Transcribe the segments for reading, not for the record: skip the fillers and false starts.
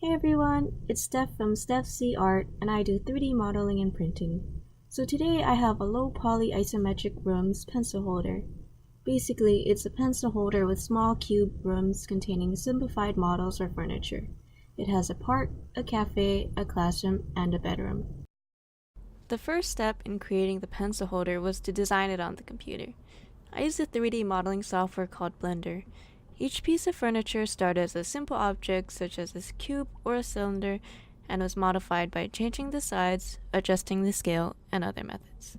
Hey everyone, it's Steph from StephC Art and I do 3D modeling and printing. So today I have a low poly isometric rooms pencil holder. Basically, it's a pencil holder with small cube rooms containing simplified models or furniture. It has a park, a cafe, a classroom, and a bedroom. The first step in creating the pencil holder was to design it on the computer. I used a 3D modeling software called Blender. Each piece of furniture started as a simple object such as a cube or a cylinder and was modified by changing the size, adjusting the scale, and other methods.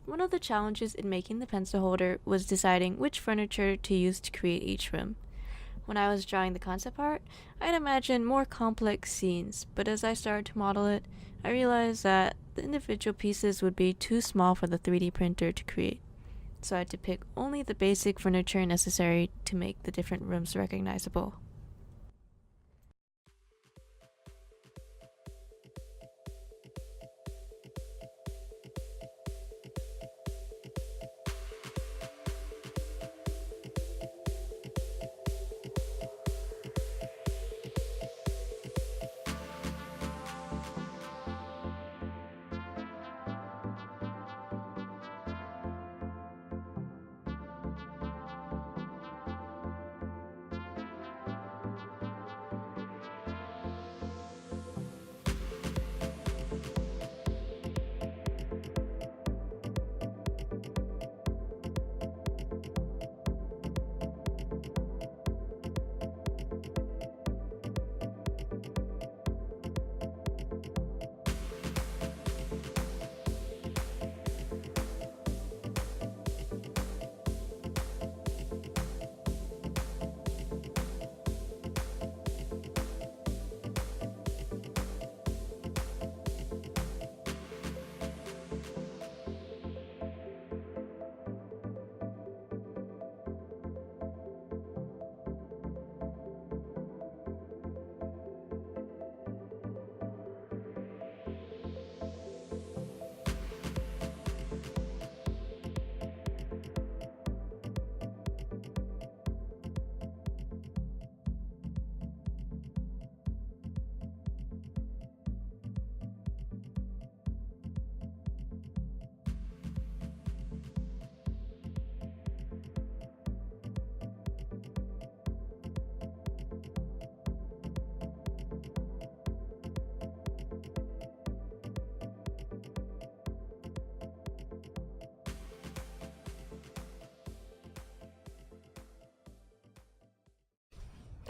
One of the challenges in making the pencil holder was deciding which furniture to use to create each room. When I was drawing the concept art, I'd imagined more complex scenes, but as I started to model it, I realized that the individual pieces would be too small for the 3D printer to create. So I had to pick only the basic furniture necessary to make the different rooms recognizable.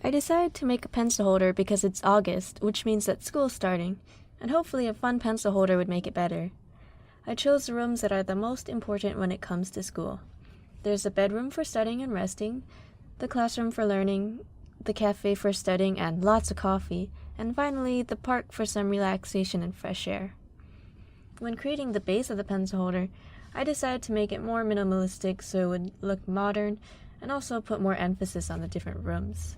I decided to make a pencil holder because it's August, which means that school's starting, and hopefully a fun pencil holder would make it better. I chose the rooms that are the most important when it comes to school. There's the bedroom for studying and resting, the classroom for learning, the cafe for studying and lots of coffee, and finally the park for some relaxation and fresh air. When creating the base of the pencil holder, I decided to make it more minimalistic so it would look modern and also put more emphasis on the different rooms.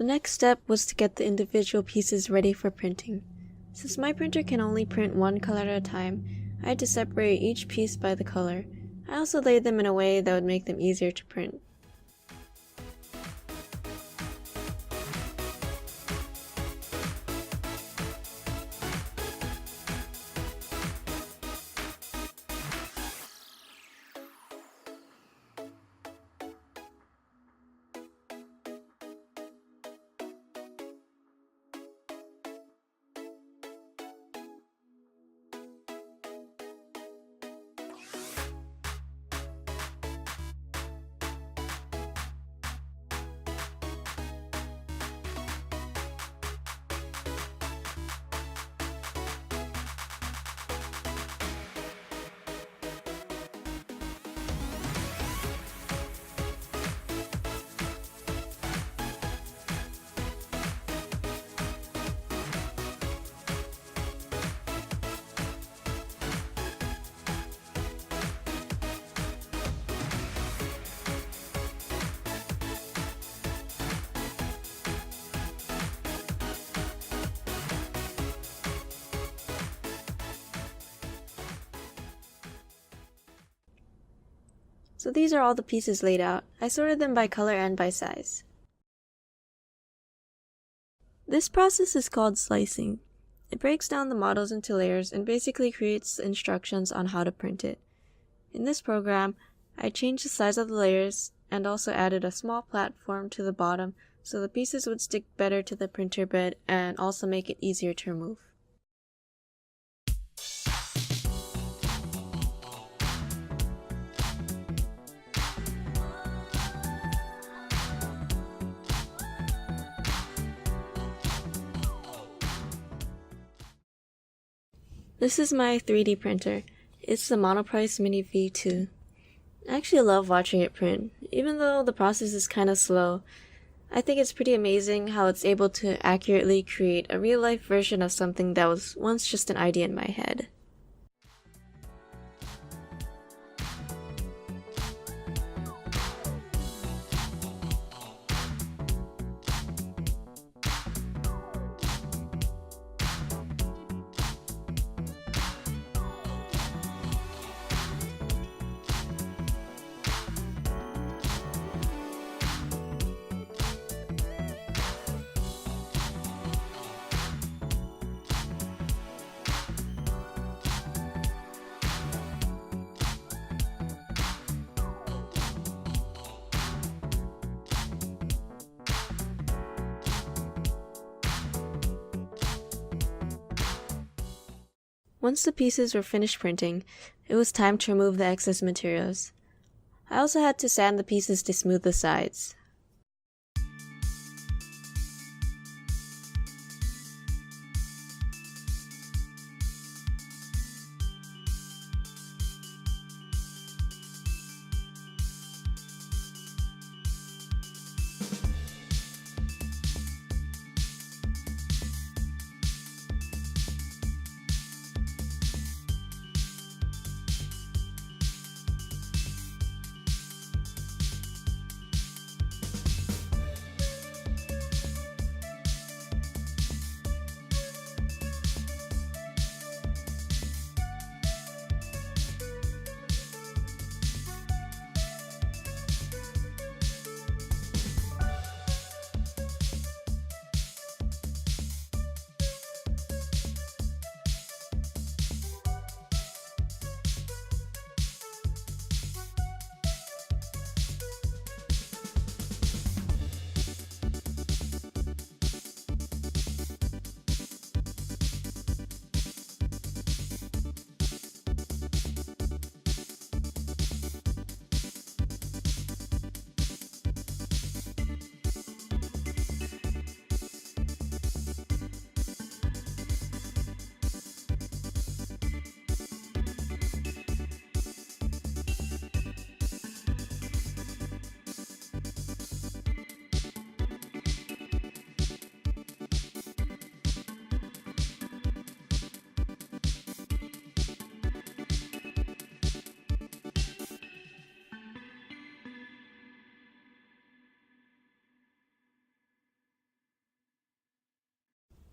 The next step was to get the individual pieces ready for printing. Since my printer can only print one color at a time, I had to separate each piece by the color. I also laid them in a way that would make them easier to print. So these are all the pieces laid out. I sorted them by color and by size. This process is called slicing. It breaks down the models into layers and basically creates instructions on how to print it. In this program, I changed the size of the layers and also added a small platform to the bottom so the pieces would stick better to the printer bed and also make it easier to remove. This is my 3D printer. It's the Monoprice Mini V2. I actually love watching it print, even though the process is kind of slow. I think it's pretty amazing how it's able to accurately create a real-life version of something that was once just an idea in my head. Once the pieces were finished printing, it was time to remove the excess materials. I also had to sand the pieces to smooth the sides.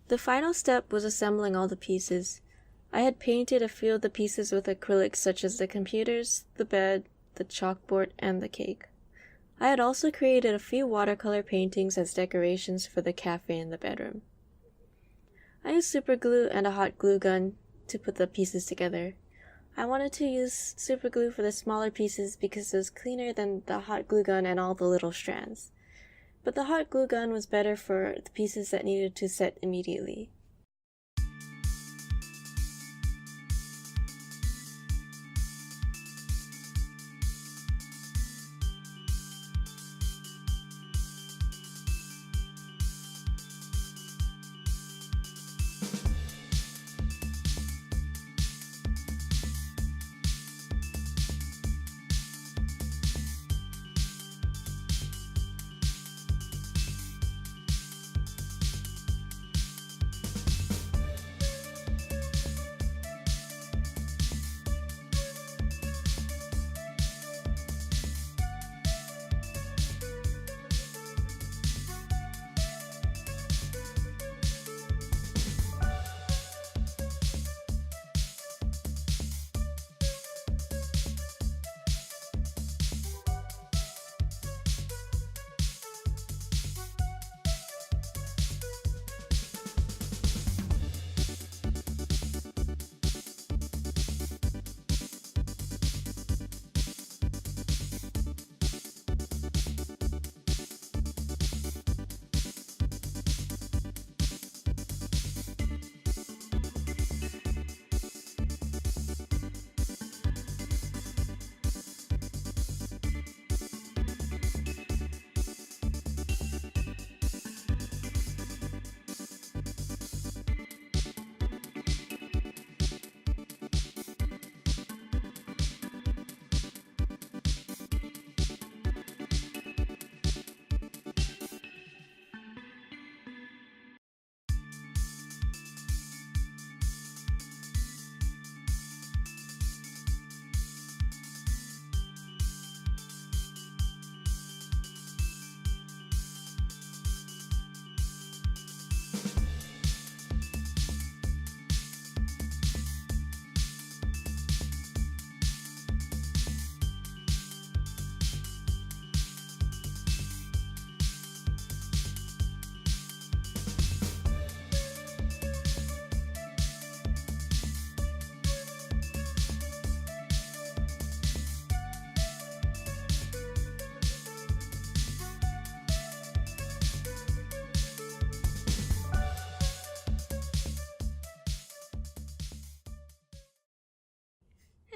The final step was assembling all the pieces. I had painted a few of the pieces with acrylics such as the computers, the bed, the chalkboard, and the cake. I had also created a few watercolor paintings as decorations for the cafe in the bedroom. I used super glue and a hot glue gun to put the pieces together. I wanted to use super glue for the smaller pieces because it was cleaner than the hot glue gun and all the little strands. But the hot glue gun was better for the pieces that needed to set immediately.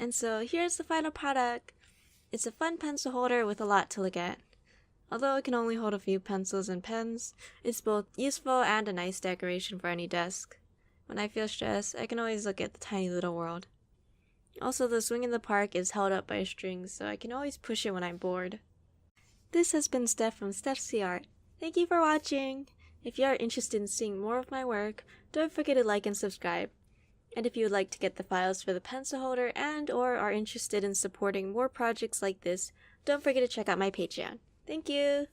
And so here's the final product. It's a fun pencil holder with a lot to look at. Although it can only hold a few pencils and pens, it's both useful and a nice decoration for any desk. When I feel stressed, I can always look at the tiny little world. Also, the swing in the park is held up by a string, so I can always push it when I'm bored. This has been Steph from StephC Art. Thank you for watching! If you are interested in seeing more of my work, don't forget to like and subscribe. And if you would like to get the files for the pencil holder and/or are interested in supporting more projects like this, don't forget to check out my Patreon. Thank you!